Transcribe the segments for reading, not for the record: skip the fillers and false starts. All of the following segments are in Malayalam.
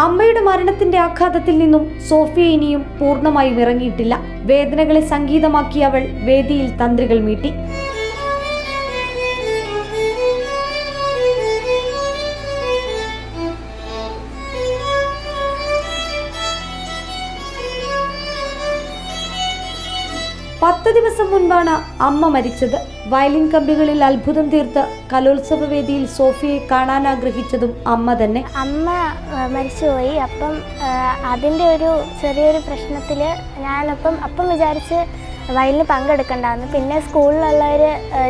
അമ്മയുടെ മരണത്തിന്റെ ആഘാതത്തിൽ നിന്നും സോഫിയ ഇനിയും പൂർണ്ണമായും ഇറങ്ങിയിട്ടില്ല. വേദനകളെ സംഗീതമാക്കി അവൾ വേദിയിൽ തന്ത്രികൾ മീട്ടി. പത്ത് ദിവസം മുൻപാണ് അമ്മ മരിച്ചത്. വയലിൻ കമ്പികളിൽ അത്ഭുതം തീർത്ത് കലോത്സവ വേദിയിൽ സോഫിയയെ കാണാൻ ആഗ്രഹിച്ചതും അമ്മ തന്നെ. അമ്മ മരിച്ചുപോയി. അപ്പം അതിൻ്റെ ഒരു ചെറിയൊരു പ്രശ്നത്തിൽ അപ്പം വിചാരിച്ച് വയലിന് പങ്കെടുക്കണ്ടായിരുന്നു. പിന്നെ സ്കൂളിലുള്ളവർ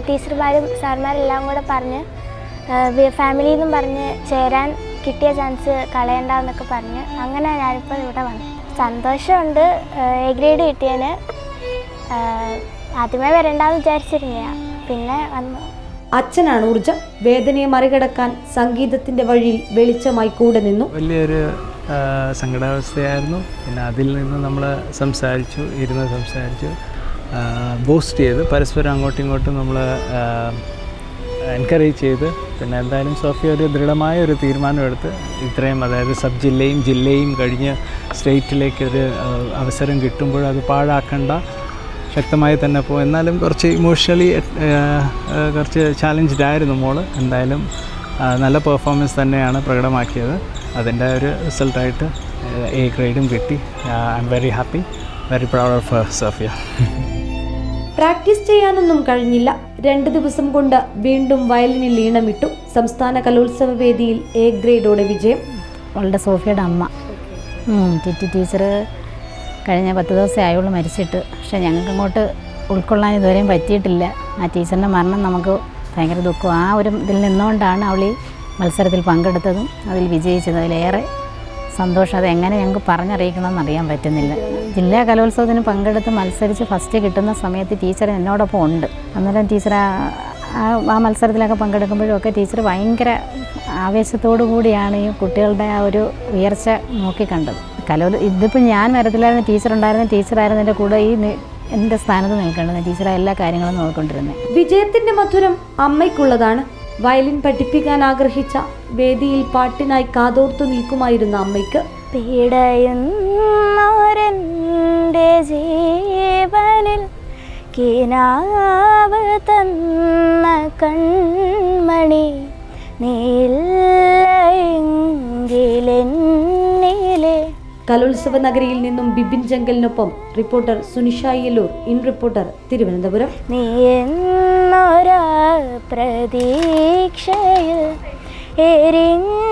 ടീച്ചർമാരും സാർമാരെല്ലാം കൂടെ പറഞ്ഞ് ഫാമിലിയിൽ നിന്നും പറഞ്ഞ് ചേരാൻ കിട്ടിയ ചാൻസ് കളയണ്ടെന്നൊക്കെ പറഞ്ഞ് അങ്ങനെ ഞാനിപ്പോൾ ഇവിടെ വന്നു. സന്തോഷമുണ്ട് എ ഗ്രേഡ് കിട്ടിയതിന്. ആദ്യമേ വരണ്ടെന്ന് വിചാരിച്ചിരുന്ന പിന്നെ വന്നു. അച്ഛനാണ് ഊർജം. വേദനയെ മറികടക്കാൻ സംഗീതത്തിന്റെ വഴിയിൽ വെളിച്ചമായി കൂടെ നിന്നു. വലിയൊരു സങ്കടാവസ്ഥയായിരുന്നു. പിന്നെ അതിൽ നിന്ന് നമ്മൾ ഇരുന്ന് സംസാരിച്ചു, ബൂസ്റ്റ് ചെയ്ത് പരസ്പരം അങ്ങോട്ടും ഇങ്ങോട്ടും നമ്മൾ എൻകറേജ് ചെയ്ത് പിന്നെ എന്തായാലും സോഫിയ ഒരു ദൃഢമായ ഒരു തീരുമാനമെടുത്ത് ഇത്രയും, അതായത് സബ് ജില്ലയും കഴിഞ്ഞ് സ്റ്റേറ്റിലേക്കൊരു അവസരം കിട്ടുമ്പോൾ അത് പാഴാക്കണ്ട, ശക്തമായി തന്നെ പോകും. എന്നാലും കുറച്ച് ഇമോഷണലി കുറച്ച് ചാലഞ്ച്ഡ് ആയിരുന്നു മോള്. എന്തായാലും നല്ല പെർഫോമൻസ് തന്നെയാണ് പ്രകടമാക്കിയത്. അതിൻ്റെ ഒരു റിസൾട്ടായിട്ട് എ ഗ്രേഡും കിട്ടി. I am very happy, very proud of Sophia. Practice ചെയ്യാനൊന്നും കഴിഞ്ഞില്ല. 2 ദിവസം കൊണ്ട് വീണ്ടും വയലിനിൽ ഈണമിട്ടു. സംസ്ഥാന കലോത്സവ വേദിയിൽ എ ഗ്രേഡോടെ വിജയം. അവളുടെ സോഫിയയുടെ അമ്മ ടിറ്റി ടീച്ചർ കഴിഞ്ഞ 10 ദിവസമേ ആയുള്ളൂ മരിച്ചിട്ട്. പക്ഷേ ഞങ്ങൾക്ക് അങ്ങോട്ട് ഉൾക്കൊള്ളാൻ ഇതുവരെയും പറ്റിയിട്ടില്ല. ആ ടീച്ചറിൻ്റെ മരണം നമുക്ക് ഭയങ്കര ദുഃഖം. ആ ഒരു ഇതിൽ നിന്നുകൊണ്ടാണ് അവൾ ഈ മത്സരത്തിൽ പങ്കെടുത്തതും അതിൽ വിജയിച്ചതും. അതിലേറെ സന്തോഷം. അതെങ്ങനെ ഞങ്ങൾക്ക് പറഞ്ഞറിയിക്കണമെന്ന് അറിയാൻ പറ്റുന്നില്ല. ജില്ലാ കലോത്സവത്തിന് പങ്കെടുത്ത് മത്സരിച്ച് ഫസ്റ്റ് കിട്ടുന്ന സമയത്ത് ടീച്ചർ എന്നോടൊപ്പം ഉണ്ട്. അന്നേരം ടീച്ചർ ആ മത്സരത്തിലൊക്കെ പങ്കെടുക്കുമ്പോഴൊക്കെ ടീച്ചർ ഭയങ്കര ആവേശത്തോടു കൂടിയാണ് ഈ കുട്ടികളുടെ ആ ഒരു ഉയർച്ച നോക്കിക്കണ്ടത്. ഇതിപ്പോൾ ഞാൻ വരത്തില്ലായിരുന്നു, ടീച്ചറായിരുന്നു എൻ്റെ കൂടെ എൻ്റെ സ്ഥാനത്ത് നിൽക്കേണ്ടത്. ടീച്ചറെ എല്ലാ കാര്യങ്ങളും നോക്കിക്കൊണ്ടിരുന്നത്. വിജയത്തിന്റെ മധുരം അമ്മയ്ക്കുള്ളതാണ്. വയലിൻ പഠിപ്പിക്കാൻ ആഗ്രഹിച്ച വേദിയിൽ പാട്ടിനായി കാതോർത്തു നിൽക്കുമായിരുന്ന അമ്മയ്ക്ക് പീഡയുന്നോരെൻ്റെ ജീവനിൽ കിനാവ് തന്ന കൺമണി നീലെങ്കിലെന്നിലെ. കലോത്സവ നഗരിയിൽ നിന്നും ബിബിൻ ജംഗലിനൊപ്പം reporter Sunisha Yellur, in reporter, Thiruvananthapuram. നീ എന്നൊരാ പ്രതീക്ഷയിൽ എരിഞ്ഞ